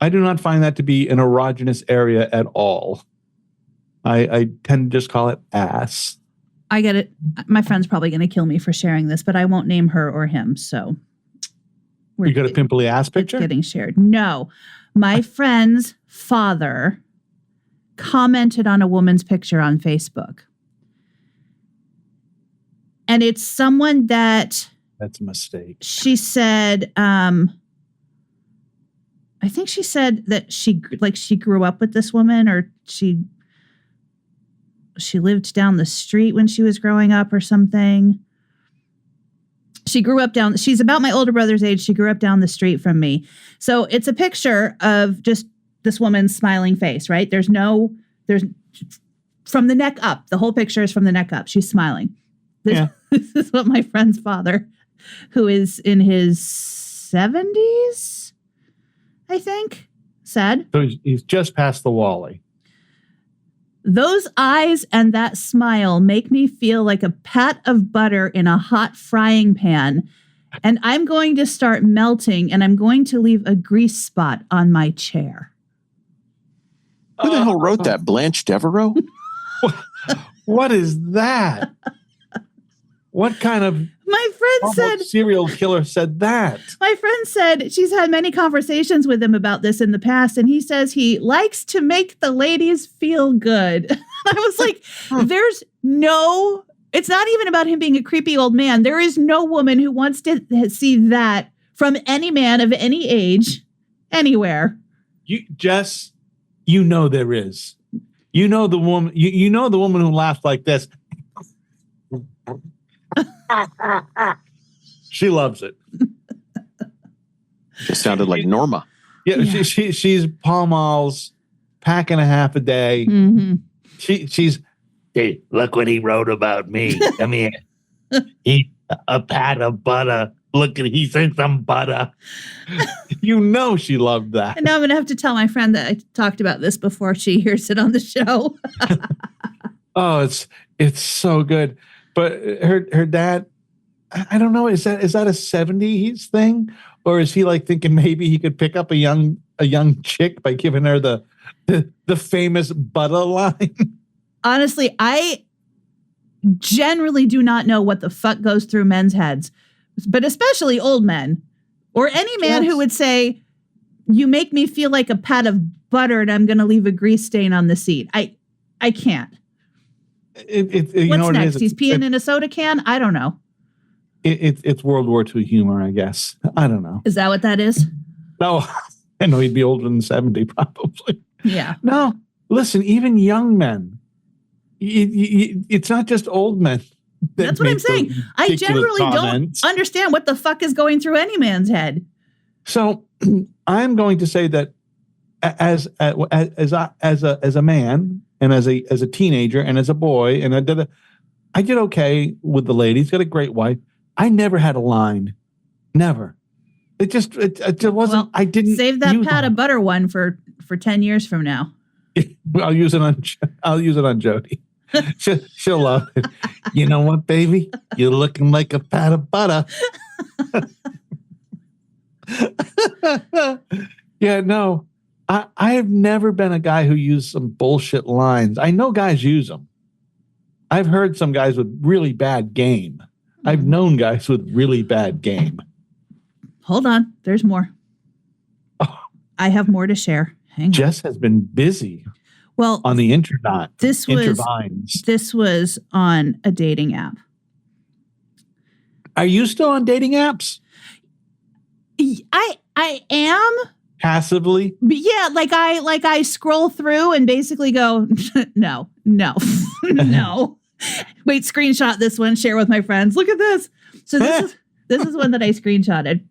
I do not find that to be an erogenous area at all. I tend to just call it ass.
I get it. My friend's probably going to kill me for sharing this, but I won't name her or him. So
You got a pimply ass
it's
picture?
getting shared. No, my friend's father commented on a woman's picture on Facebook. And it's someone that
That's a mistake.
she said, I think she said that she grew up with this woman, or she lived down the street when she was growing up or something. She's about my older brother's age. She grew up down the street from me. So it's a picture of just this woman's smiling face, right? There's from the neck up. The whole picture is from the neck up. She's smiling. This is what my friend's father, who is in his 70s, I think, said.
So he's just past the Wally.
Those eyes and that smile make me feel like a pat of butter in a hot frying pan. And I'm going to start melting, and I'm going to leave a grease spot on my chair.
Who the hell wrote that? Blanche Devereaux?
What is that? What kind of
My friend said
serial killer said that?
My friend said she's had many conversations with him about this in the past, and he says he likes to make the ladies feel good. I was like, it's not even about him being a creepy old man. There is no woman who wants to see that from any man of any age, anywhere.
You know there is. You know the woman. You know the woman who laughed like this. She loves it.
Just sounded like Norma.
Yeah. She's Pall Malls, pack and a half a day.
Mm-hmm.
She's. Hey, look what he wrote about me. Come here. He a pat of butter. Look at he sent some butter. You know she loved that.
And now I'm going to have to tell my friend that I talked about this before she hears it on the show.
Oh, it's so good. But her dad, I don't know, is that a 70s thing? Or is he like thinking maybe he could pick up a young chick by giving her the famous butter line?
Honestly, I generally do not know what the fuck goes through men's heads, but especially old men or any man who would say, you make me feel like a pat of butter and I'm going to leave a grease stain on the seat. I can't. What's next? He's peeing in a soda can? I don't know.
It's World War II humor, I guess. I don't know.
Is that what that is?
No, I know he'd be older than 70 probably.
Yeah.
No, listen, even young men. It's not just old men.
That's what I'm saying. I generally don't understand what the fuck is going through any man's head. So
I'm going to say that as a man and as a teenager and as a boy, and I did okay with the ladies. Got a great wife. I never had a line. Never. It just wasn't. Well, I didn't
save that pat of butter one for 10 years from now.
I'll use it on Jody. She'll love it. You know what, baby? You're looking like a pat of butter. Yeah, no. I have never been a guy who used some bullshit lines. I know guys use them. I've heard some guys with really bad game. I've known guys with really bad game.
Hold on. There's more.
Oh.
I have more to share. Hang on.
Jess has been busy.
Well,
on the internet.
This was on a dating app.
Are you still on dating apps?
I am
passively.
But yeah, like I scroll through and basically go, no. No. Wait, screenshot this one, share with my friends. Look at this. So this is one that I screenshotted.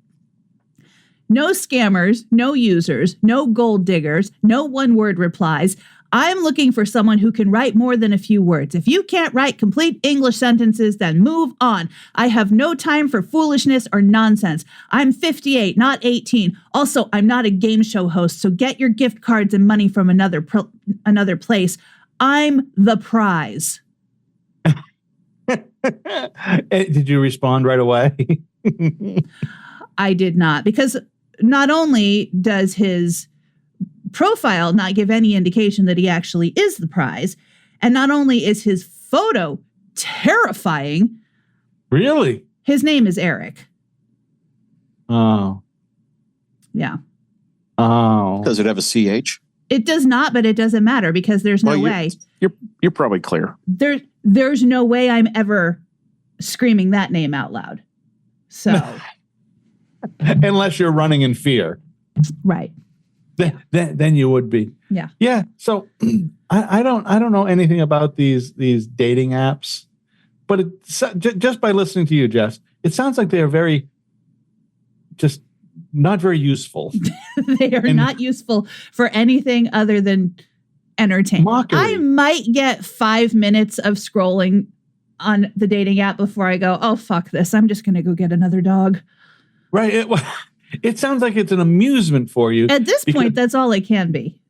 No scammers, no users, no gold diggers, no one-word replies. I'm looking for someone who can write more than a few words. If you can't write complete English sentences, then move on. I have no time for foolishness or nonsense. I'm 58, not 18. Also, I'm not a game show host, so get your gift cards and money from another place. I'm the prize.
Did you respond right away?
I did not, because not only does his profile not give any indication that he actually is the prize, and not only is his photo terrifying.
Really?
His name is Eric.
Oh.
Yeah.
Oh.
Does it have a CH?
It does not, but it doesn't matter because there's no way.
You're probably clear.
There's no way I'm ever screaming that name out loud. So.
Unless you're running in fear.
Right.
Then you would be.
Yeah.
Yeah. So I don't know anything about these dating apps, but just by listening to you, Jess, it sounds like they are very just not very useful.
They are not useful for anything other than entertainment.
Mockery.
I might get 5 minutes of scrolling on the dating app before I go, oh, fuck this. I'm just going to go get another dog.
Right. It sounds like it's an amusement for you.
At this point, that's all it can be.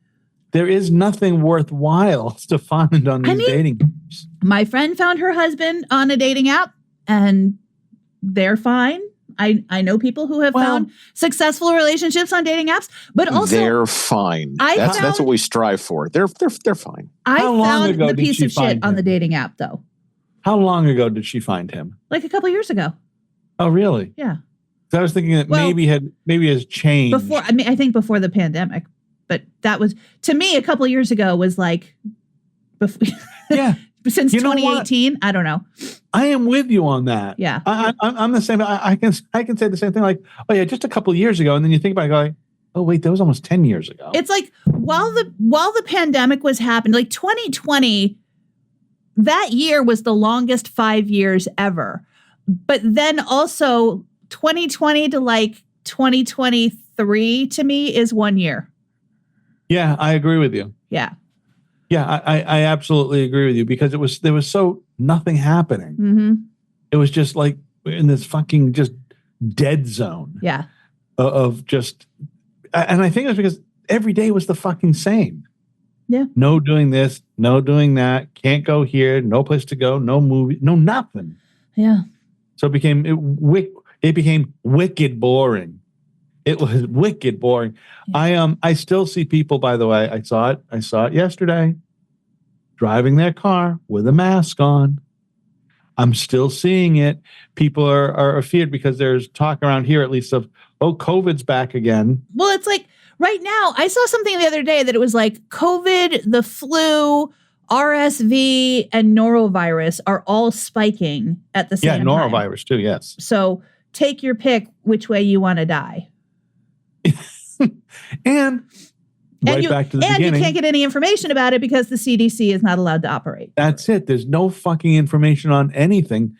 There is nothing worthwhile to find on these dating apps.
My friend found her husband on a dating app and they're fine. I know people who have found successful relationships on dating apps, but also
they're fine. That's what we strive for. They're fine.
I found the piece of shit on the dating app though.
How long ago did she find him?
Like a couple years ago.
Oh, really?
Yeah.
I was thinking that maybe has changed
before. I mean, I think before the pandemic, but that was to me a couple of years ago was like, before,
yeah,
since 2018. I don't know.
I am with you on that.
Yeah,
I'm the same. I can say the same thing. Like, oh yeah, just a couple of years ago, and then you think about it, going, oh wait, that was almost 10 years ago.
It's like while the pandemic was happening, like 2020, that year was the longest 5 years ever. But then also 2020 to like 2023 to me is 1 year.
Yeah, I agree with you.
Yeah.
Yeah, I absolutely agree with you because there was so nothing happening.
Mm-hmm.
It was just like in this fucking just dead zone.
Yeah.
Of just, and I think it was because every day was the fucking same.
Yeah.
No doing this, no doing that, can't go here, no place to go, no movie, no nothing.
Yeah.
So it became wicked boring. It was wicked boring. Yeah. I still see people, by the way, I saw it yesterday, driving their car with a mask on. I'm still seeing it. People are feared because there's talk around here, at least, of, COVID's back again.
Well, it's like right now, I saw something the other day that it was like COVID, the flu, RSV, and norovirus are all spiking at the same time.
Yeah, norovirus too, yes.
So take your pick which way you want to die.
and back to the beginning.
And you can't get any information about it because the CDC is not allowed to operate.
That's it. There's no fucking information on anything.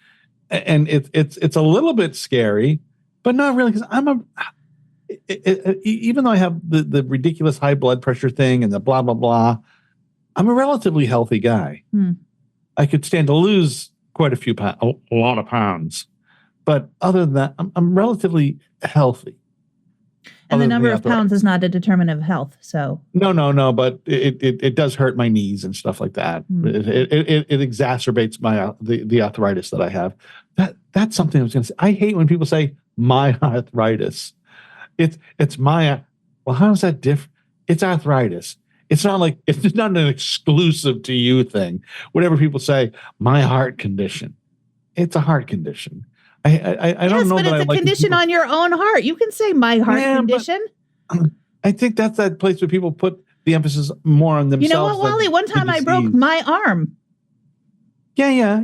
And it's a little bit scary, but not really, because even though I have the ridiculous high blood pressure thing and the blah, blah, blah, I'm a relatively healthy guy. I could stand to lose quite a lot of pounds. But other than that, I'm relatively healthy.
And the number of pounds is not a determinant of health. So
no, but it does hurt my knees and stuff like that. It exacerbates the arthritis that I have. That's something I was going to say. I hate when people say my arthritis. It's my, well, how is that different? It's arthritis. It's not an exclusive to you thing. Whenever people say my heart condition, it's a heart condition. I don't know.
But it's a condition on your own heart. You can say my heart condition.
I think that's that place where people put the emphasis more on themselves.
You know what, Wally? One time I broke my arm.
Yeah.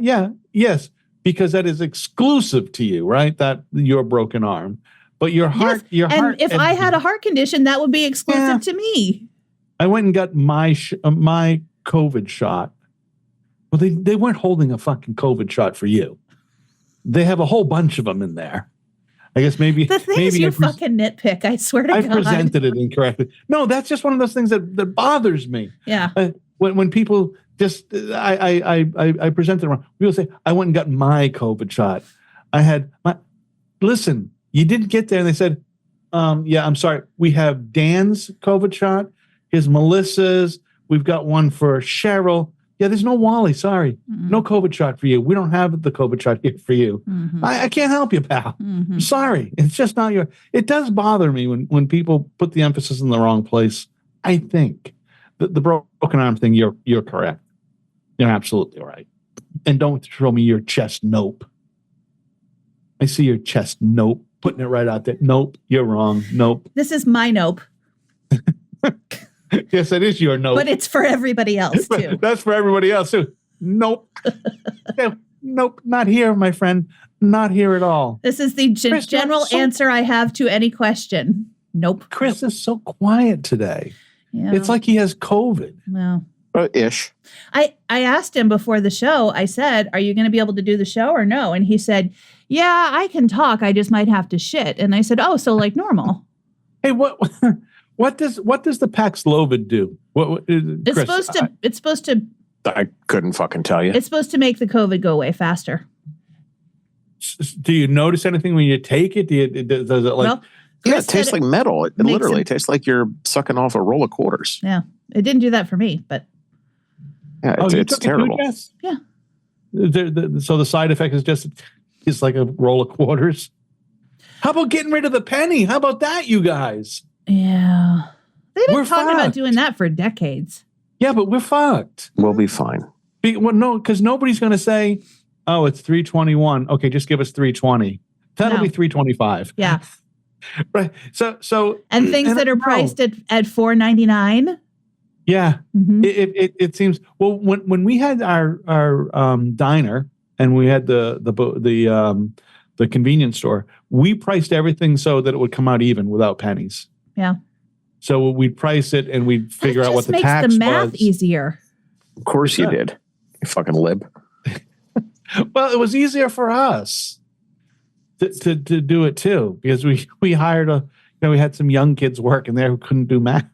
Yes, because that is exclusive to you, right? That your broken arm. But your heart,
and if I had a heart condition, that would be exclusive to me.
I went and got my COVID shot. Well, they weren't holding a fucking COVID shot for you. They have a whole bunch of them in there. I guess maybe
the thing is you fucking nitpick. I swear to God.
I presented it incorrectly. No, that's just one of those things that bothers me.
Yeah.
When people just I presented it wrong. People say I went and got my COVID shot. I had my. Listen, you didn't get there, and they said, "Yeah, I'm sorry. We have Dan's COVID shot. Here's Melissa's. We've got one for Cheryl." Yeah, there's no Wally. Sorry. Mm-hmm. No COVID shot for you. We don't have the COVID shot here for you. Mm-hmm. I can't help you, pal. Mm-hmm. Sorry. It's just not your. It does bother me when people put the emphasis in the wrong place. I think the broken arm thing, you're correct. You're absolutely right. And don't show me your chest. Nope. I see your chest. Nope. Putting it right out there. Nope. You're wrong. Nope.
This is my nope.
Yes, it is your nope.
But it's for everybody else, too.
That's for everybody else, too. Nope. Nope. Not here, my friend. Not here at all.
This is the general answer I have to any question. Nope.
Chris is so quiet today.
Yeah.
It's like he has COVID.
Well,
ish.
I asked him before the show, I said, are you going to be able to do the show or no? And he said, yeah, I can talk. I just might have to shit. And I said, oh, so like normal.
Hey, what does the Paxlovid do?
It's supposed to
I couldn't fucking tell you.
It's supposed to make the COVID go away faster.
Do you notice anything when you take it? Does it like?
Well,
yeah, it tastes like metal. It literally
it
tastes like you're sucking off a roll of quarters.
Yeah, it didn't do that for me, but
yeah, it's terrible.
Yeah.
So the side effect is just it's like a roll of quarters. How about getting rid of the penny? How about that, you guys?
Yeah, they've been
We're
talking about
fucked.
doing that for decades.
Yeah, but we're fucked.
We'll be fine.
No, because nobody's going to say, "Oh, it's 321." Okay, just give us 320. That'll be 325.
Yeah.
Right. So
and things that are priced at $4.99.
Yeah.
Mm-hmm.
It seems well when we had our diner and we had the convenience store, we priced everything so that it would come out even without pennies.
Yeah.
So we'd price it and we'd figure out what the tax was.
It makes the math easier.
Of course you did. You fucking lib.
Well, it was easier for us to do it too, because we hired we had some young kids working there who couldn't do math.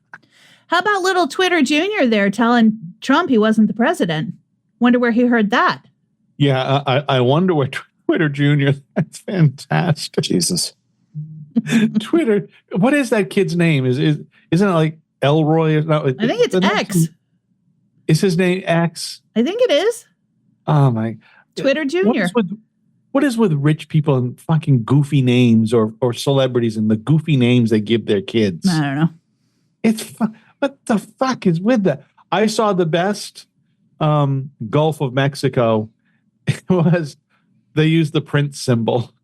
How about little Twitter Jr. there telling Trump he wasn't the president? Wonder where he heard that.
Yeah, I wonder where Twitter Jr. That's fantastic.
Jesus.
Twitter. What is that kid's name? Isn't it like Elroy? No,
I think it's X.
Is his name X?
I think it is.
Oh my.
Twitter Jr.
What is with rich people and fucking goofy names or celebrities and the goofy names they give their kids?
I don't know.
It's what the fuck is with that? I saw the best Gulf of Mexico. It was they used the Prince symbol.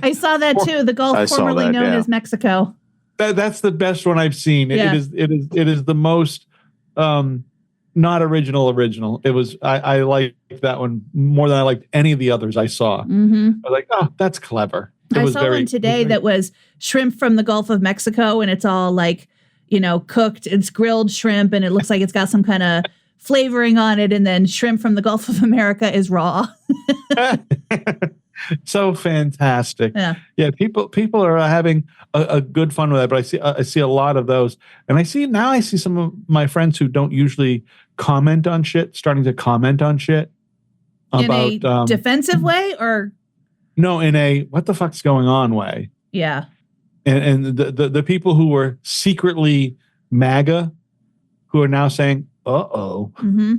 I saw that too. The Gulf formerly known as Mexico.
That's the best one I've seen.
Yeah.
It is the most not original. It was I liked that one more than I liked any of the others I saw.
Mm-hmm.
I was like, oh, that's clever.
I saw one today that was shrimp from the Gulf of Mexico, and it's all like, cooked. It's grilled shrimp, and it looks like it's got some kind of flavoring on it, and then shrimp from the Gulf of America is raw.
So fantastic. Yeah. People are having a good fun with that, but I see a lot of those. And I see some of my friends who don't usually comment on shit starting to comment on shit about
in a defensive way, or
no, in a what the fuck's going on way.
Yeah.
And the people who were secretly MAGA who are now saying, uh-oh.
Mm-hmm.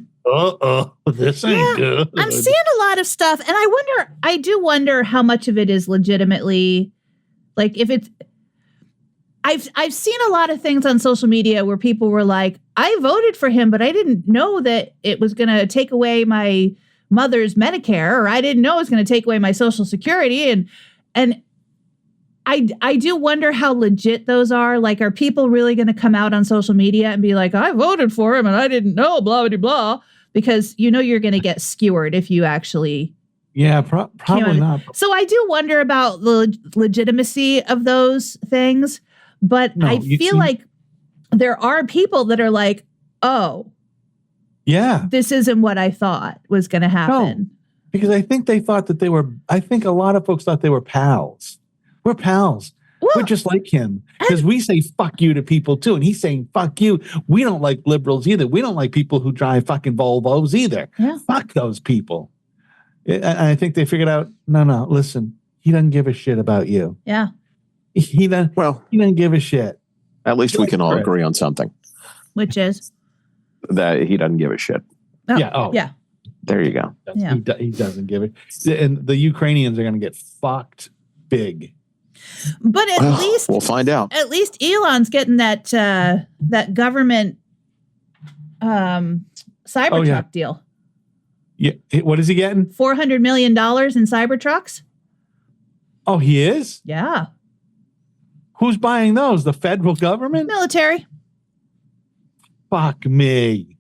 This ain't good.
I'm seeing a lot of stuff, and I do wonder how much of it is legitimately, like, if it's, I've seen a lot of things on social media where people were like, I voted for him, but I didn't know that it was going to take away my mother's Medicare, or I didn't know it was going to take away my Social Security, and I do wonder how legit those are. Like, are people really going to come out on social media and be like, I voted for him and I didn't know, blah, blah, blah. Because you're going to get skewered if you actually.
Yeah, probably not.
So I do wonder about the legitimacy of those things. But I feel like there are people that are like, oh,
yeah,
this isn't what I thought was going to happen.
No, because I think they thought that I think a lot of folks thought they were pals. We're pals. Well, we're just like him because we say fuck you to people too. And he's saying fuck you. We don't like liberals either. We don't like people who drive fucking Volvos either.
Yeah.
Fuck those people. And I think they figured out, no, listen, he doesn't give a shit about you.
Yeah.
He doesn't give a shit.
At least we can all agree on something.
Which is?
That he doesn't give a shit.
Oh,
yeah. Oh,
yeah.
There you go.
Yeah.
He doesn't give it. And the Ukrainians are going to get fucked big.
But at least
we'll find out.
At least Elon's getting that government Cybertruck deal.
Yeah. What is he getting?
$400 million in Cybertrucks.
Oh, he is?
Yeah.
Who's buying those? The federal government?
Military.
Fuck me.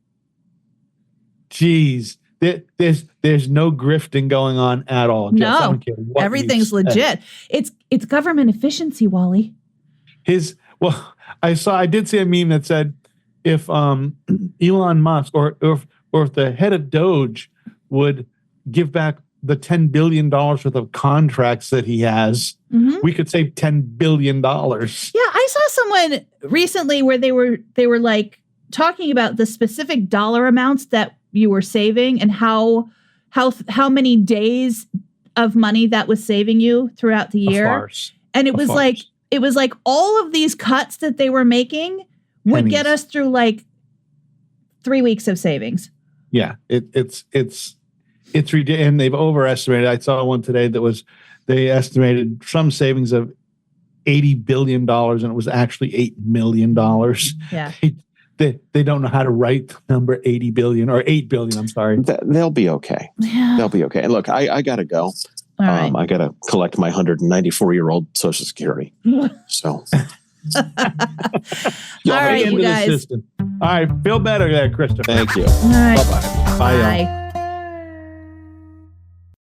Jeez. There's no grifting going on at all. Jess. I
No,
don't care what
everything's
you say.
legit. It's government efficiency, Wally.
I did see a meme that said if Elon Musk or if the head of Doge would give back the $10 billion worth of contracts that he has, we could save $10 billion.
Yeah, I saw someone recently where they were like talking about the specific dollar amounts that you were saving and how many days of money that was saving you throughout the year.
A farce.
And it was like all of these cuts that they were making would get us through like 3 weeks of savings.
Yeah, it's ridiculous, and they've overestimated. I saw one today that they estimated some savings of $80 billion, and it was actually $8 million.
Yeah.
They don't know how to write the number 80 billion or 8 billion. I'm sorry.
They'll be okay.
Yeah.
They'll be okay. And look, I got to go.
All right.
I got to collect my 194-year-old Social Security. So.
All right, you guys.
All right. Feel better there, Christopher.
Thank you.
All right.
Bye-bye.
Bye.
Bye.